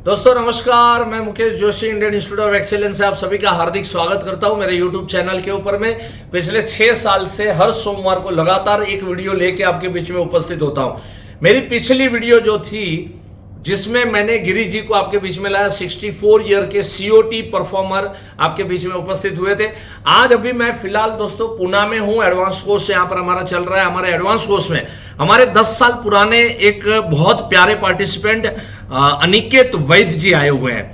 दोस्तों नमस्कार, मैं Mukesh Joshi Indian institute of excellence से आप सभी का हार्दिक स्वागत करता हूं मेरे यूट्यूब चैनल के ऊपर। मैं पिछले 6 साल से हर सोमवार को लगातार एक वीडियो लेके आपके बीच में उपस्थित होता हूं। मेरी पिछली वीडियो जो थी जिसमें मैंने गिरीश जी को आपके बीच में लाया, 64 ईयर के सीओटी परफॉर्मर आपके बीच में उपस्थित हुए थे। आज अभी मैं फिलहाल दोस्तों पुणे में हूं, एडवांस कोर्स यहाँ पर हमारा चल रहा है। हमारे एडवांस कोर्स में हमारे 10 साल पुराने एक बहुत प्यारे पार्टिसिपेंट अनिकेत वैद्य जी आए हुए हैं।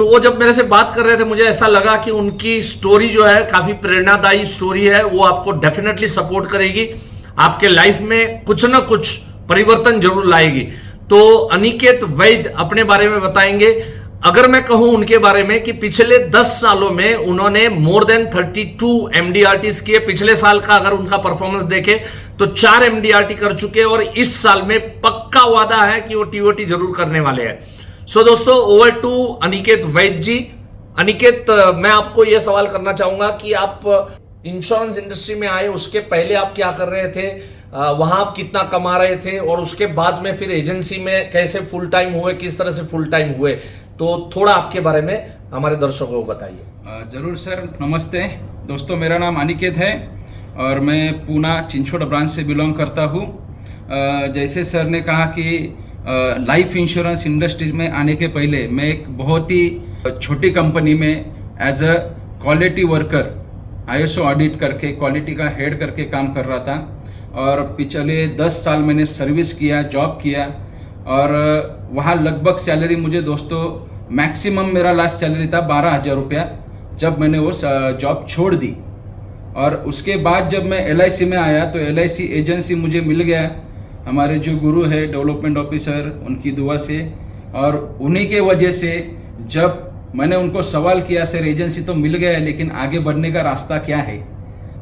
वो जब मेरे से बात कर रहे थे मुझे ऐसा लगा कि उनकी स्टोरी जो है काफी प्रेरणादायी स्टोरी है, वो आपको डेफिनेटली सपोर्ट करेगी, आपके लाइफ में कुछ ना कुछ परिवर्तन जरूर लाएगी। तो अनिकेत वैद्य अपने बारे में बताएंगे। अगर मैं कहूं उनके बारे में कि पिछले 10 सालों में उन्होंने मोर देन 32 एमडीआरटीज किए। पिछले साल का अगर उनका परफॉर्मेंस देखे तो 4 एमडीआरटी कर चुके और इस साल में पक्का वादा है कि वो टीओटी जरूर करने वाले हैं। सो दोस्तों, ओवर टू अनिकेत वैद्य जी। अनिकेत, मैं आपको यह सवाल करना चाहूंगा कि आप इंश्योरेंस इंडस्ट्री में आए, उसके पहले आप क्या कर रहे थे, वहां आप कितना कमा रहे थे, और उसके बाद में फिर एजेंसी में कैसे फुल टाइम हुए, किस तरह से फुल टाइम हुए, तो थोड़ा आपके बारे में हमारे दर्शकों को बताइए। जरूर सर, नमस्ते दोस्तों, मेरा नाम अनिकेत है और मैं पूना चिंचोड़ ब्रांच से बिलोंग करता हूँ। जैसे सर ने कहा कि लाइफ इंश्योरेंस इंडस्ट्रीज में आने के पहले मैं एक बहुत ही छोटी कंपनी में as a quality worker ISO audit करके क्वालिटी का हेड करके काम कर रहा था। और पिछले 10 साल मैंने सर्विस किया, जॉब किया, और वहाँ लगभग सैलरी मुझे दोस्तों मैक्सिमम मेरा लास्ट सैलरी था 12,000 रुपया जब मैंने वो जॉब छोड़ दी। और उसके बाद जब मैं LIC में आया तो LIC एजेंसी मुझे मिल गया, हमारे जो गुरु है डेवलपमेंट ऑफिसर, उनकी दुआ से। और उन्हीं के वजह से जब मैंने उनको सवाल किया, सर एजेंसी तो मिल गया है लेकिन आगे बढ़ने का रास्ता क्या है,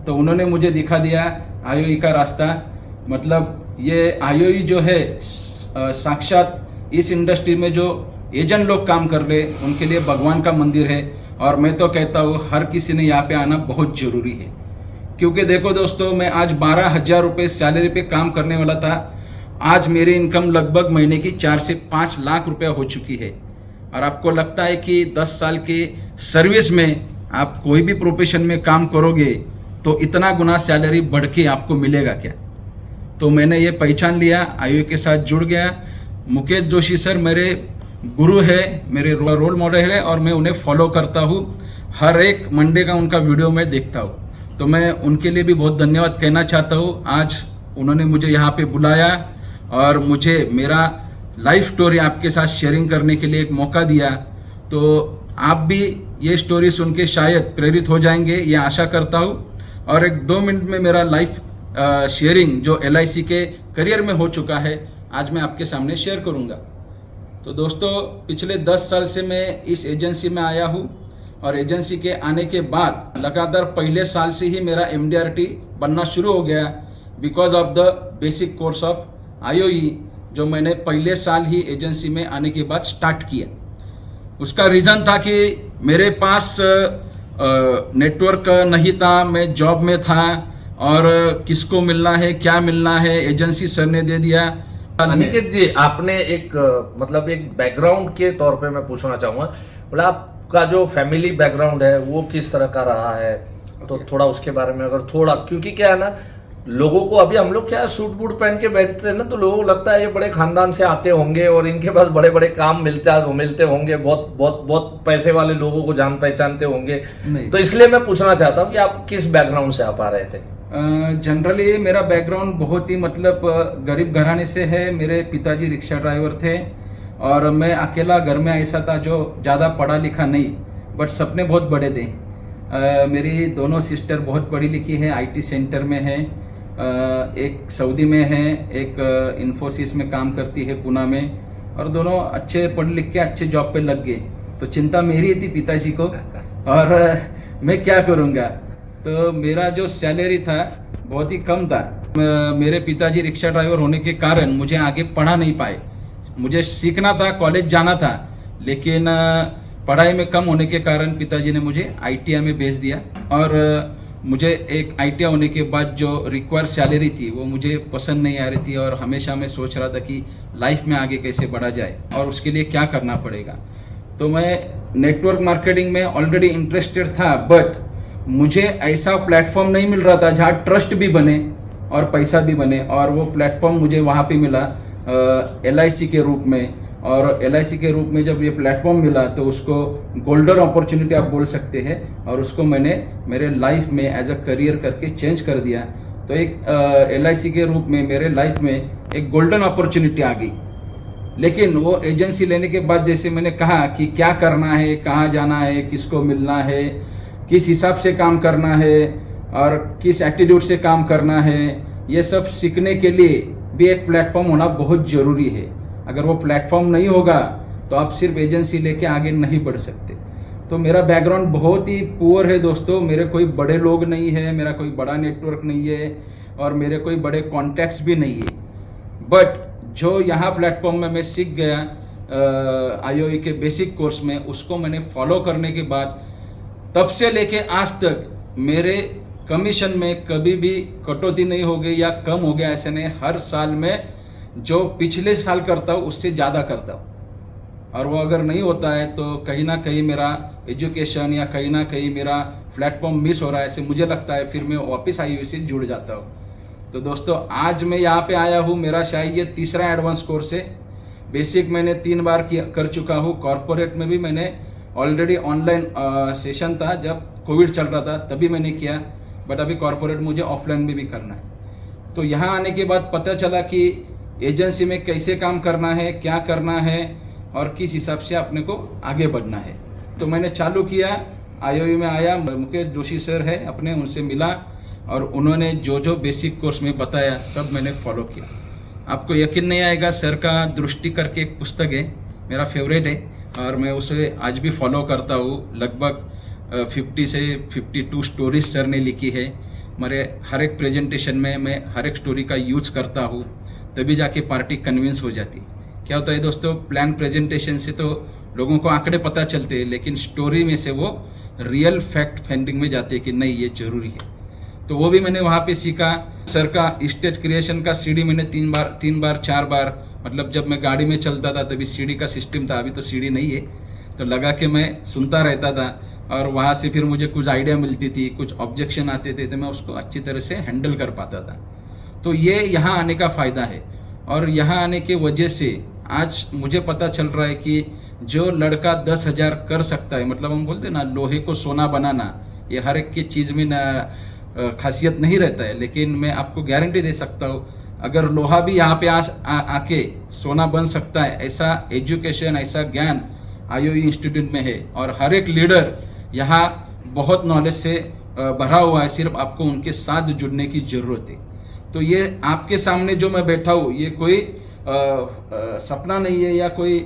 तो उन्होंने मुझे दिखा दिया IOE का रास्ता। मतलब ये IOE जो है साक्षात इस इंडस्ट्री में जो एजेंट लोग काम कर रहे उनके लिए भगवान का मंदिर है। और मैं तो कहता हूँ हर किसी ने यहाँ पे आना बहुत ज़रूरी है, क्योंकि देखो दोस्तों, मैं आज 12,000 रुपये सैलरी पे काम करने वाला था, आज मेरी इनकम लगभग महीने की 4 से 5 लाख रुपया हो चुकी है। और आपको लगता है कि 10 साल की सर्विस में आप कोई भी प्रोफेशन में काम करोगे तो इतना गुना सैलरी बढ़ के आपको मिलेगा क्या? तो मैंने ये पहचान लिया, IOE के साथ जुड़ गया। मुकेश जोशी सर मेरे गुरु है, मेरे रोल मॉडल है, और मैं उन्हें फॉलो करता हूँ। हर एक मंडे का उनका वीडियो मैं देखता हूँ, तो मैं उनके लिए भी बहुत धन्यवाद कहना चाहता हूँ। आज उन्होंने मुझे यहाँ पे बुलाया और मुझे मेरा लाइफ स्टोरी आपके साथ शेयरिंग करने के लिए एक मौका दिया। तो आप भी ये स्टोरी सुन के शायद प्रेरित हो जाएंगे, ये आशा करता हूँ। और एक 2 मिनट में मेरा लाइफ शेयरिंग जो LIC के करियर में हो चुका है आज मैं आपके सामने शेयर करूँगा। तो दोस्तों, पिछले 10 साल से मैं इस एजेंसी में आया हूँ, और एजेंसी के आने के बाद लगातार पहले साल से ही मेरा MDRT बनना शुरू हो गया, because of the basic course of IOE जो मैंने पहले साल ही एजेंसी में आने के बाद स्टार्ट किया। उसका रीज़न था कि मेरे पास नेटवर्क नहीं था, मैं जॉब में था, और किसको मिलना है, क्या मिलना है, एजेंसी सर ने दे दिया। अनिकेत जी, आपने एक मतलब एक बैकग्राउंड के तौर पे मैं पूछना चाहूंगा, बोला आपका जो फैमिली बैकग्राउंड है वो किस तरह का रहा है, तो थोड़ा उसके बारे में अगर थोड़ा, क्योंकि क्या है ना, लोगों को अभी हम लोग क्या है सूट बूट पहन के बैठते हैं ना, तो लोगों को लगता है ये बड़े खानदान से आते होंगे और इनके पास बड़े बड़े काम मिलते होंगे, बहुत बहुत बहुत पैसे वाले लोगों को जान पहचानते होंगे। तो इसलिए मैं पूछना चाहता हूँ कि आप किस बैकग्राउंड से आप आ रहे थे। जनरली मेरा बैकग्राउंड बहुत ही मतलब गरीब घराने से है। मेरे पिताजी रिक्शा ड्राइवर थे और मैं अकेला घर में ऐसा था जो ज़्यादा पढ़ा लिखा नहीं, बट सपने बहुत बड़े थे। मेरी दोनों सिस्टर बहुत पढ़ी लिखी है, IT सेंटर में है, एक सऊदी में है, एक इन्फोसिस में काम करती है पुणे में, और दोनों अच्छे पढ़ लिख के अच्छे जॉब पे लग गए। तो चिंता मेरी थी पिताजी को, और मैं क्या करूँगा। तो मेरा जो सैलरी था बहुत ही कम था। मेरे पिताजी रिक्शा ड्राइवर होने के कारण मुझे आगे पढ़ा नहीं पाए। मुझे सीखना था, कॉलेज जाना था, लेकिन पढ़ाई में कम होने के कारण पिताजी ने मुझे ITI में भेज दिया। और मुझे एक आईटीआई होने के बाद जो रिक्वायर सैलरी थी वो मुझे पसंद नहीं आ रही थी, और हमेशा मैं सोच रहा था कि लाइफ में आगे कैसे बढ़ा जाए और उसके लिए क्या करना पड़ेगा। तो मैं नेटवर्क मार्केटिंग में ऑलरेडी इंटरेस्टेड था, बट मुझे ऐसा प्लेटफॉर्म नहीं मिल रहा था जहाँ ट्रस्ट भी बने और पैसा भी बने, और वो प्लेटफॉर्म मुझे वहाँ पे मिला LIC के रूप में। और LIC के रूप में जब ये प्लेटफॉर्म मिला तो उसको गोल्डन अपॉर्चुनिटी आप बोल सकते हैं, और उसको मैंने मेरे लाइफ में एज अ करियर करके चेंज कर दिया। तो एक LIC के रूप में मेरे लाइफ में एक गोल्डन अपॉर्चुनिटी आ गई। लेकिन वो एजेंसी लेने के बाद जैसे मैंने कहा कि क्या करना है, कहाँ जाना है, किसको मिलना है, किस हिसाब से काम करना है और किस एटीट्यूड से काम करना है, ये सब सीखने के लिए भी एक प्लेटफॉर्म होना बहुत ज़रूरी है। अगर वो प्लेटफॉर्म नहीं होगा तो आप सिर्फ एजेंसी लेके आगे नहीं बढ़ सकते। तो मेरा बैकग्राउंड बहुत ही पुअर है दोस्तों, मेरे कोई बड़े लोग नहीं है, मेरा कोई बड़ा नेटवर्क नहीं है और मेरे कोई बड़े कॉन्टैक्ट्स भी नहीं है। बट जो यहाँ प्लेटफॉर्म में मैं सीख गया IOE के बेसिक कोर्स में, उसको मैंने फॉलो करने के बाद तब से लेके आज तक मेरे कमीशन में कभी भी कटौती नहीं हो गई या कम हो गया, ऐसे नहीं। हर साल में जो पिछले साल करता हूँ उससे ज़्यादा करता हूँ। और वो अगर नहीं होता है तो कहीं ना कहीं मेरा एजुकेशन या कहीं ना कहीं मेरा प्लेटफॉर्म मिस हो रहा है, ऐसे मुझे लगता है। फिर मैं वापस IOE से जुड़ जाता हूँ। तो दोस्तों आज मैं यहाँ पे आया हूँ, मेरा शायद ये तीसरा एडवांस कोर्स है। बेसिक मैंने 3 बार कर चुका हूँ। कॉर्पोरेट में भी मैंने ऑलरेडी ऑनलाइन सेशन था, जब कोविड चल रहा था तभी मैंने किया, बट अभी कॉर्पोरेट मुझे ऑफलाइन में भी करना है। तो यहाँ आने के बाद पता चला कि एजेंसी में कैसे काम करना है, क्या करना है और किस हिसाब से अपने को आगे बढ़ना है। तो मैंने चालू किया, IOE में आया, मुकेश जोशी सर है अपने, उनसे मिला और उन्होंने जो जो बेसिक कोर्स में बताया सब मैंने फॉलो किया। आपको यकीन नहीं आएगा, सर का दृष्टि करके एक पुस्तक है, मेरा फेवरेट है और मैं उसे आज भी फॉलो करता हूँ। लगभग 50 से 52 स्टोरीज सर ने लिखी है। मेरे हर एक प्रेजेंटेशन में मैं हर एक स्टोरी का यूज करता हूँ, तभी जाके पार्टी कन्विंस हो जाती। क्या होता है दोस्तों, प्लान प्रेजेंटेशन से तो लोगों को आंकड़े पता चलते हैं, लेकिन स्टोरी में से वो रियल फैक्ट फाइंडिंग में जाते हैं कि नहीं ये जरूरी है। तो वो भी मैंने वहाँ पे सीखा। सर का स्टेज क्रिएशन का सीडी मैंने 3 बार 4 बार, मतलब जब मैं गाड़ी में चलता था तभी सीडी का सिस्टम था, अभी तो सीडी नहीं है, तो लगा के मैं सुनता रहता था और वहाँ से फिर मुझे कुछ आइडिया मिलती थी, कुछ ऑब्जेक्शन आते थे तो मैं उसको अच्छी तरह से हैंडल कर पाता था। तो ये यहाँ आने का फ़ायदा है। और यहाँ आने की वजह से आज मुझे पता चल रहा है कि जो लड़का 10,000 कर सकता है, मतलब हम बोलते हैं ना लोहे को सोना बनाना, ये हर एक की चीज़ में ना खासियत नहीं रहता है, लेकिन मैं आपको गारंटी दे सकता हूँ अगर लोहा भी यहाँ पे आके सोना बन सकता है, ऐसा एजुकेशन, ऐसा ज्ञान IOE इंस्टीट्यूट में है। और हर एक लीडर यहाँ बहुत नॉलेज से भरा हुआ है, सिर्फ आपको उनके साथ जुड़ने की ज़रूरत है। तो ये आपके सामने जो मैं बैठा हूँ ये कोई सपना नहीं है या कोई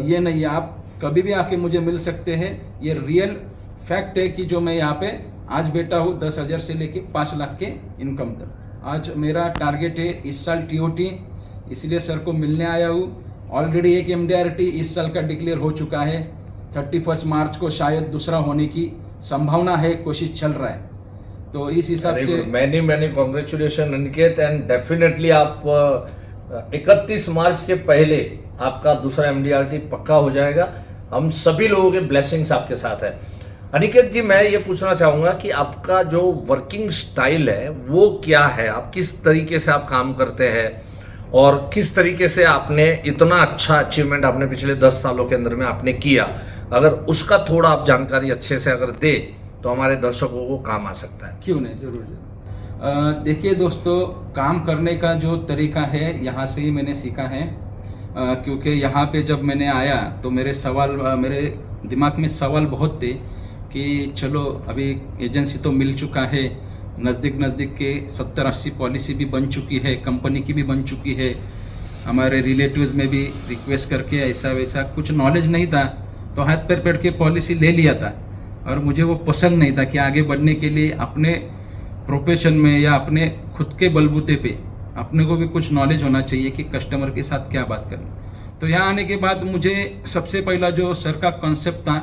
ये नहीं है, आप कभी भी आके मुझे मिल सकते हैं। ये रियल फैक्ट है कि जो मैं यहाँ पे आज बैठा हूँ 10,000 से लेके 5 लाख के इनकम तक। आज मेरा टारगेट है इस साल TOT, इसलिए सर को मिलने आया हूँ। ऑलरेडी एक MDRT इस साल का डिक्लेयर हो चुका है, 31 मार्च को शायद दूसरा होने की संभावना है, कोशिश चल रहा है। तो इस हिसाब से many congratulation Aniket, and definitely आप 31 मार्च के पहले आपका दूसरा MDRT पक्का हो जाएगा। हम सभी लोगों के ब्लेसिंग्स आपके साथ है। अनिकेत जी, मैं ये पूछना चाहूँगा कि आपका जो वर्किंग स्टाइल है वो क्या है, आप किस तरीके से आप काम करते हैं और किस तरीके से आपने इतना अच्छा अचीवमेंट आपने पिछले 10 सालों के अंदर में आपने किया, अगर उसका थोड़ा आप जानकारी अच्छे से अगर दे तो हमारे दर्शकों को काम आ सकता है। क्यों नहीं, जरूर। देखिए दोस्तों, काम करने का जो तरीका है यहाँ से ही मैंने सीखा है, क्योंकि यहाँ पे जब मैंने आया तो मेरे दिमाग में सवाल बहुत थे कि चलो अभी एजेंसी तो मिल चुका है, नज़दीक के 70-80 पॉलिसी भी बन चुकी है, कंपनी की भी बन चुकी है, हमारे रिलेटिव्स में भी रिक्वेस्ट करके ऐसा वैसा कुछ नॉलेज नहीं था, तो हाथ पैर पेड़ के पॉलिसी ले लिया था। और मुझे वो पसंद नहीं था कि आगे बढ़ने के लिए अपने प्रोफेशन में या अपने खुद के बलबूते पे अपने को भी कुछ नॉलेज होना चाहिए कि कस्टमर के साथ क्या बात करनी। तो यहाँ आने के बाद मुझे सबसे पहला जो सर का कॉन्सेप्ट था,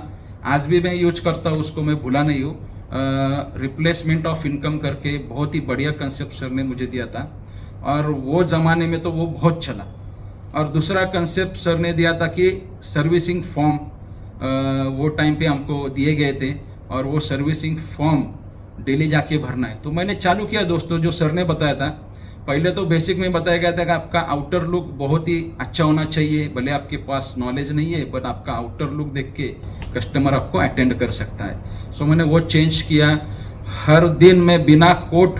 आज भी मैं यूज करता हूँ, उसको मैं भूला नहीं हूँ। रिप्लेसमेंट ऑफ इनकम करके बहुत ही बढ़िया कंसेप्ट सर ने मुझे दिया था, और वो ज़माने में तो वो बहुत चला। और दूसरा कंसेप्ट सर ने दिया था कि सर्विसिंग फॉर्म, वो टाइम पे हमको दिए गए थे, और वो सर्विसिंग फॉर्म डेली जाके भरना है। तो मैंने चालू किया दोस्तों, जो सर ने बताया था। पहले तो बेसिक में बताया गया था कि आपका आउटर लुक बहुत ही अच्छा होना चाहिए, भले आपके पास नॉलेज नहीं है, बट आपका आउटर लुक देख के कस्टमर आपको अटेंड कर सकता है। सो मैंने वो चेंज किया। हर दिन मैं बिना कोट,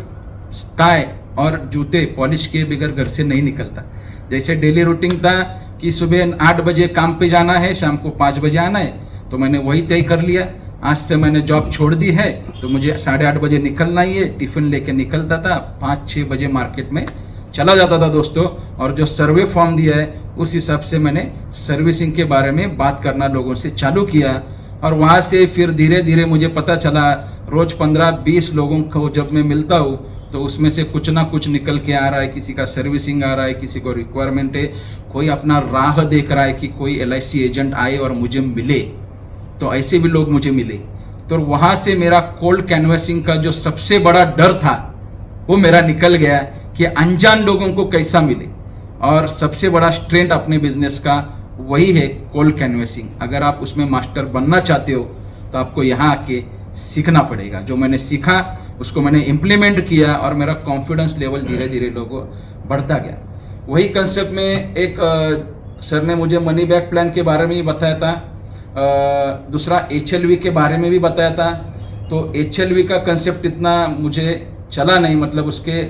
टाई और जूते पॉलिश किए बगैर घर से नहीं निकलता। जैसे डेली रूटीन था कि सुबह 8 बजे काम पे जाना है, शाम को 5 बजे आना है, तो मैंने वही तय कर लिया। आज से मैंने जॉब छोड़ दी है, तो मुझे 8:30 बजे निकलना ही है। टिफिन लेके निकलता था, 5-6 बजे मार्केट में चला जाता था दोस्तों। और जो सर्वे फॉर्म दिया है उस हिसाब से मैंने सर्विसिंग के बारे में बात करना लोगों से चालू किया। और वहाँ से फिर धीरे धीरे मुझे पता चला, रोज 15-20 लोगों को जब मैं मिलता हूँ तो उसमें से कुछ ना कुछ निकल के आ रहा है। किसी का सर्विसिंग आ रहा है, किसी को रिक्वायरमेंट है, कोई अपना राह देख रहा है कि कोई LIC एजेंट आए और मुझे मिले। तो ऐसे भी लोग मुझे मिले। तो वहाँ से मेरा कोल्ड कैनवसिंग का जो सबसे बड़ा डर था वो मेरा निकल गया कि अनजान लोगों को कैसा मिले। और सबसे बड़ा स्ट्रेंथ अपने बिजनेस का वही है कोल्ड कैनवसिंग। अगर आप उसमें मास्टर बनना चाहते हो तो आपको यहाँ आके सीखना पड़ेगा। जो मैंने सीखा उसको मैंने इम्प्लीमेंट किया, और मेरा कॉन्फिडेंस लेवल धीरे धीरे लोगों बढ़ता गया। वही कंसेप्ट में एक सर ने मुझे मनी बैक प्लान के बारे में भी बताया था, दूसरा HLV के बारे में भी बताया था। तो HLV का कंसेप्ट इतना मुझे चला नहीं, मतलब उसके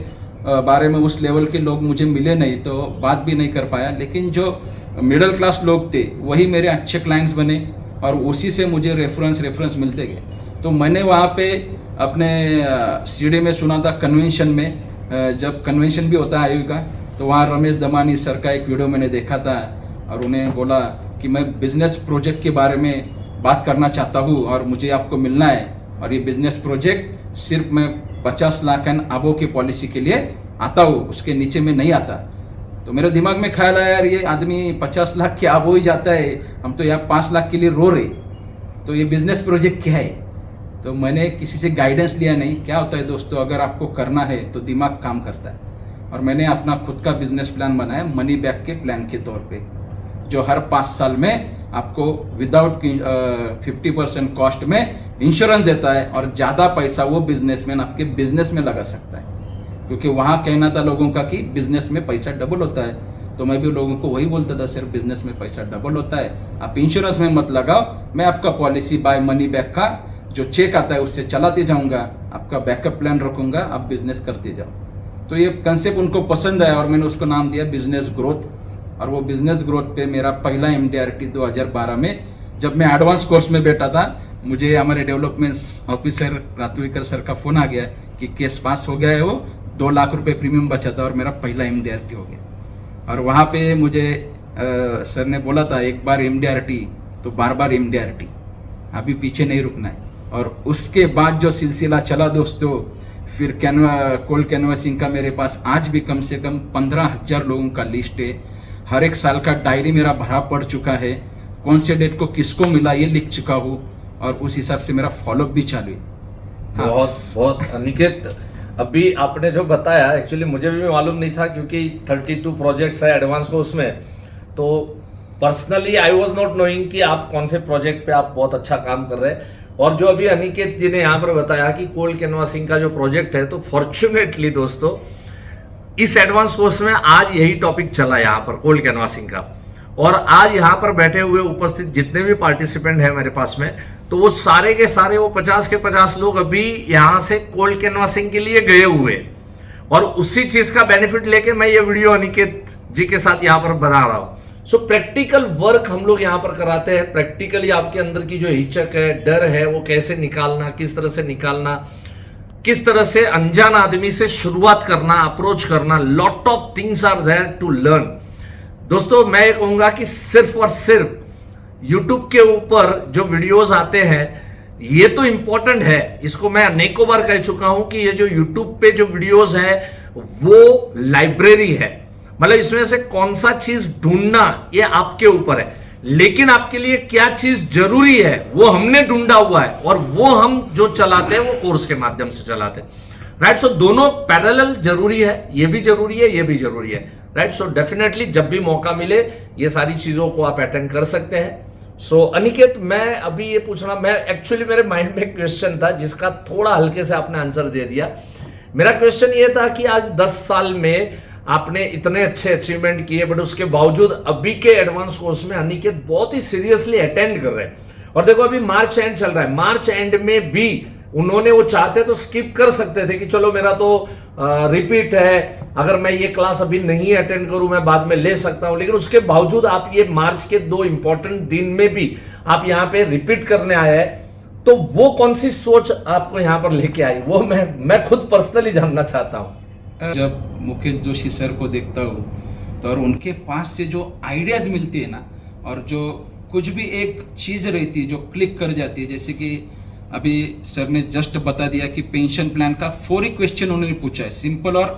बारे में उस लेवल के लोग मुझे मिले नहीं, तो बात भी नहीं कर पाया। लेकिन जो मिडिल क्लास लोग थे वही मेरे अच्छे क्लाइंट्स बने, और उसी से मुझे रेफरेंस मिलते गए। तो मैंने वहाँ पे अपने CD में सुना था कन्वेंशन में, जब कन्वेंशन भी होता है आयु का, तो वहाँ रमेश दमानी सर का एक वीडियो मैंने देखा था, और उन्हें बोला कि मैं बिजनेस प्रोजेक्ट के बारे में बात करना चाहता हूँ और मुझे आपको मिलना है। और ये बिजनेस प्रोजेक्ट सिर्फ मैं 50 लाख एंड अबो की पॉलिसी के लिए आता हूँ, उसके नीचे में नहीं आता। तो मेरे दिमाग में ख्याल आया, यार ये आदमी 50 लाख के अबो ही जाता है, हम तो यहाँ 5 लाख के लिए रो रहे, तो ये बिजनेस प्रोजेक्ट क्या है। तो मैंने किसी से गाइडेंस लिया नहीं। क्या होता है दोस्तों, अगर आपको करना है तो दिमाग काम करता है। और मैंने अपना खुद का बिजनेस प्लान बनाया मनी बैक के प्लान के तौर पे, जो हर 5 साल में आपको विदाउट 50% कॉस्ट में इंश्योरेंस देता है, और ज़्यादा पैसा वो बिजनेसमैन आपके बिजनेस में लगा सकता है। क्योंकि वहाँ कहना था लोगों का कि बिजनेस में पैसा डबल होता है, तो मैं भी लोगों को वही बोलता था, सर बिजनेस में पैसा डबल होता है, आप इंश्योरेंस में मत लगाओ, मैं आपका पॉलिसी बाय मनी बैक का जो चेक आता है उससे चलाते जाऊँगा, आपका बैकअप प्लान रखूँगा, आप बिजनेस करते जाओ। तो ये कंसेप्ट उनको पसंद आया, और मैंने उसको नाम दिया बिजनेस ग्रोथ। और वो बिजनेस ग्रोथ पे मेरा पहला MDRT 2012 में जब मैं एडवांस कोर्स में बैठा था, मुझे हमारे डेवलपमेंट ऑफिसर रातुलकर सर का फ़ोन आ गया कि केस पास हो गया है, वो 2 लाख रुपए प्रीमियम बचा था, और मेरा पहला MDRT हो गया। और वहाँ पे मुझे सर ने बोला था, एक बार MDRT तो बार बार MDRT, अभी पीछे नहीं रुकना है। और उसके बाद जो सिलसिला चला दोस्तों, फिर कोल्ड कैनवसिंग का मेरे पास आज भी कम से कम 15,000 लोगों का लिस्ट है। हर एक साल का डायरी मेरा भरा पड़ चुका है, कौन से डेट को किसको मिला ये लिख चुका हूँ, और उस हिसाब से मेरा फॉलोअप भी चालू है। हाँ। बहुत बहुत अनिकेत, अभी आपने जो बताया एक्चुअली मुझे भी मालूम नहीं था, क्योंकि 32 प्रोजेक्ट्स है एडवांस कोर्स में। तो personally I was not knowing कि आप कौन से प्रोजेक्ट पे आप बहुत अच्छा काम कर रहे हैं। और जो अभी अनिकेत जी ने यहाँ पर बताया कि कोल्ड कैनवासिंग का जो प्रोजेक्ट है, तो फॉर्चुनेटली दोस्तों इस एडवांस कोर्स में आज यही टॉपिक चला यहाँ पर कोल्ड कैनवासिंग का। और आज यहाँ पर बैठे हुए उपस्थित जितने भी पार्टिसिपेंट हैं मेरे पास में, तो वो सारे के सारे वो 50 के 50 लोग अभी यहाँ से कोल्ड कैनवासिंग के लिए गए हुए, और उसी चीज का बेनिफिट लेके मैं ये वीडियो अनिकेत जी के साथ यहाँ पर बना रहा हूँ। सो प्रैक्टिकल वर्क हम लोग यहाँ पर कराते हैं। प्रैक्टिकली आपके अंदर की जो हिचक है, डर है, वो कैसे निकालना, किस तरह से निकालना, किस तरह से अनजान आदमी से शुरुआत करना, अप्रोच करना, lot of things are there to learn. दोस्तों मैं ये कहूंगा कि सिर्फ और सिर्फ YouTube के ऊपर जो वीडियोस आते हैं ये तो इंपॉर्टेंट है, इसको मैं अनेकों बार कह चुका हूं कि ये जो YouTube पे जो वीडियोस है वो लाइब्रेरी है। मतलब इसमें से कौन सा चीज ढूंढना ये आपके ऊपर है। लेकिन आपके लिए क्या चीज जरूरी है वो हमने ढूंढा हुआ है, और वो हम जो चलाते हैं वो कोर्स के माध्यम से चलाते हैं, राइट। सो दोनों पैरेलल जरूरी है, ये भी जरूरी है, ये भी जरूरी है, राइट। सो डेफिनेटली जब भी मौका मिले ये सारी चीजों को आप अटेंड कर सकते हैं। सो अनिकेत, मैं अभी ये पूछना, मैं एक्चुअली मेरे माइंड में एक क्वेश्चन था जिसका थोड़ा हल्के से आपने आंसर दे दिया। मेरा क्वेश्चन ये था कि आज 10 साल में आपने इतने अच्छे अचीवमेंट किए, बट उसके बावजूद अभी के एडवांस कोर्स में अनिकेत बहुत ही सीरियसली अटेंड कर रहे हैं। और देखो अभी मार्च एंड चल रहा है, मार्च एंड में भी उन्होंने, वो चाहते तो स्किप कर सकते थे कि चलो मेरा तो रिपीट है, अगर मैं ये क्लास अभी नहीं अटेंड करूं मैं बाद में ले सकता हूं, लेकिन उसके बावजूद आप ये मार्च के 2 इंपॉर्टेंट दिन में भी आप यहां पे रिपीट करने आए हैं, तो वो कौन सी सोच आपको यहां पर लेके आई, वो मैं खुद पर्सनली जानना चाहता हूं। जब मुकेश जोशी सर को देखता हूँ तो और उनके पास से जो आइडियाज मिलती है ना, और जो कुछ भी एक चीज रहती है जो क्लिक कर जाती है, जैसे कि अभी सर ने जस्ट बता दिया कि पेंशन प्लान का 4 ही क्वेश्चन उन्होंने पूछा है, सिंपल और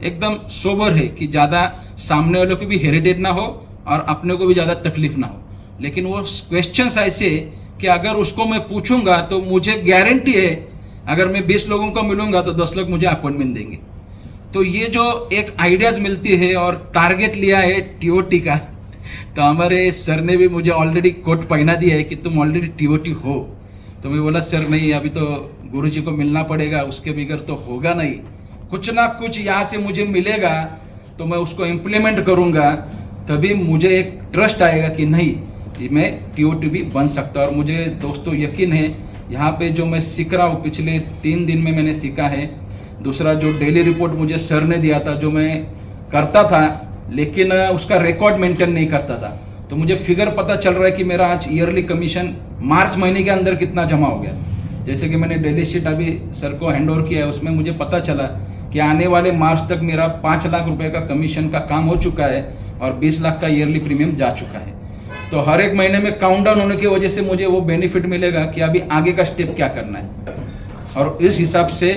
एकदम सोबर है कि ज़्यादा सामने वालों को भी हेरिटेज ना हो और अपने को भी ज़्यादा तकलीफ ना हो, लेकिन वो क्वेश्चंस ऐसे कि अगर उसको मैं पूछूंगा तो मुझे गारंटी है अगर मैं 20 लोगों को मिलूंगा तो 10 लोग मुझे अपॉइंटमेंट देंगे। तो ये जो एक आइडियाज मिलती है और टारगेट लिया है टीओटी का, तो हमारे सर ने भी मुझे ऑलरेडी कोट पहना दिया है कि तुम ऑलरेडी टीओटी हो। तो मैं बोला सर नहीं, अभी तो गुरुजी को मिलना पड़ेगा, उसके बगैर तो होगा नहीं, कुछ ना कुछ यहाँ से मुझे मिलेगा तो मैं उसको इम्प्लीमेंट करूँगा, तभी मुझे एक ट्रस्ट आएगा कि नहीं मैं टीओटी भी बन सकता हूँ। और मुझे दोस्तों यकीन है यहाँ पे जो मैं सीख रहा हूँ पिछले 3 दिन में मैंने सीखा है। दूसरा जो डेली रिपोर्ट मुझे सर ने दिया था, जो मैं करता था लेकिन उसका रिकॉर्ड मेंटेन नहीं करता था, तो मुझे फिगर पता चल रहा है कि मेरा आज ईयरली कमीशन मार्च महीने के अंदर कितना जमा हो गया। जैसे कि मैंने डेली शीट अभी सर को हैंड ओवर किया है, उसमें मुझे पता चला कि आने वाले मार्च तक मेरा 5 लाख रुपए का कमीशन का काम हो चुका है और 20 लाख का ईयरली प्रीमियम जा चुका है। तो हर एक महीने में काउंट डाउन होने की वजह से मुझे वो बेनिफिट मिलेगा कि अभी आगे का स्टेप क्या करना है। और इस हिसाब से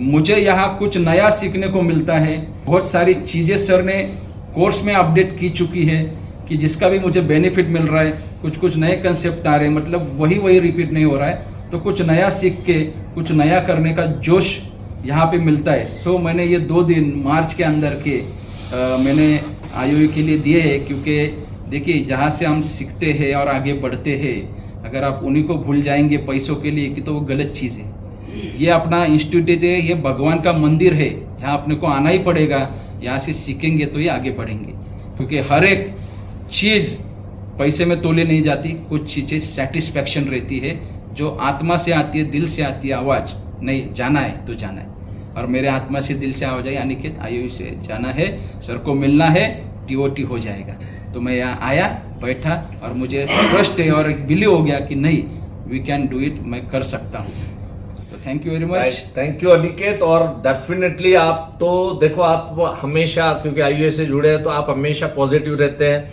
मुझे यहाँ कुछ नया सीखने को मिलता है। बहुत सारी चीज़ें सर ने कोर्स में अपडेट की चुकी है कि जिसका भी मुझे बेनिफिट मिल रहा है, कुछ नए कंसेप्ट आ रहे हैं, मतलब वही रिपीट नहीं हो रहा है, तो कुछ नया सीख के कुछ नया करने का जोश यहाँ पे मिलता है। सो मैंने ये 2 दिन मार्च के अंदर के मैंने आईओई के लिए दिए हैं, क्योंकि देखिए जहाँ से हम सीखते हैं और आगे बढ़ते हैं, अगर आप उन्हीं को भूल जाएंगे पैसों के लिए कि तो वो गलत चीज़ है। ये अपना इंस्टीट्यूट है, ये भगवान का मंदिर है, यहाँ अपने को आना ही पड़ेगा, यहाँ से सीखेंगे तो ये आगे बढ़ेंगे। क्योंकि हर एक चीज़ पैसे में तोले नहीं जाती, कुछ चीज़ें सेटिस्फैक्शन रहती है जो आत्मा से आती है, दिल से आती है आवाज़, नहीं जाना है तो जाना है। और मेरे आत्मा से दिल से आवाज़ आई अनिकेत आईओई से जाना है, सर को मिलना है, टीओटी हो जाएगा। तो मैं यहाँ आया, बैठा और मुझे ट्रस्ट है और बिलीव हो गया कि नहीं वी कैन डू इट, मैं कर सकता हूँ। तो thank you very much. Thank you Aniket. और डेफिनेटली आप तो देखो, आप हमेशा क्योंकि आईओए से जुड़े हैं तो आप हमेशा पॉजिटिव रहते हैं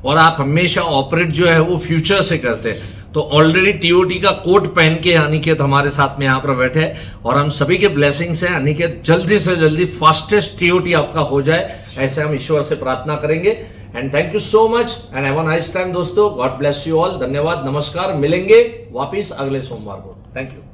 और आप हमेशा ऑपरेट जो है वो फ्यूचर से करते हैं। तो ऑलरेडी टीओटी का कोट पहन के अनिकेत हमारे साथ में यहाँ पर बैठे और हम सभी के ब्लेसिंग्स हैं। अनिकेत जल्दी से जल्दी फास्टेस्ट टीओटी आपका हो जाए, ऐसे हम ईश्वर से प्रार्थना करेंगे। And thank you so much and have a nice time दोस्तों। God bless you all. धन्यवाद, नमस्कार। मिलेंगे वापिस अगले सोमवार को। Thank you.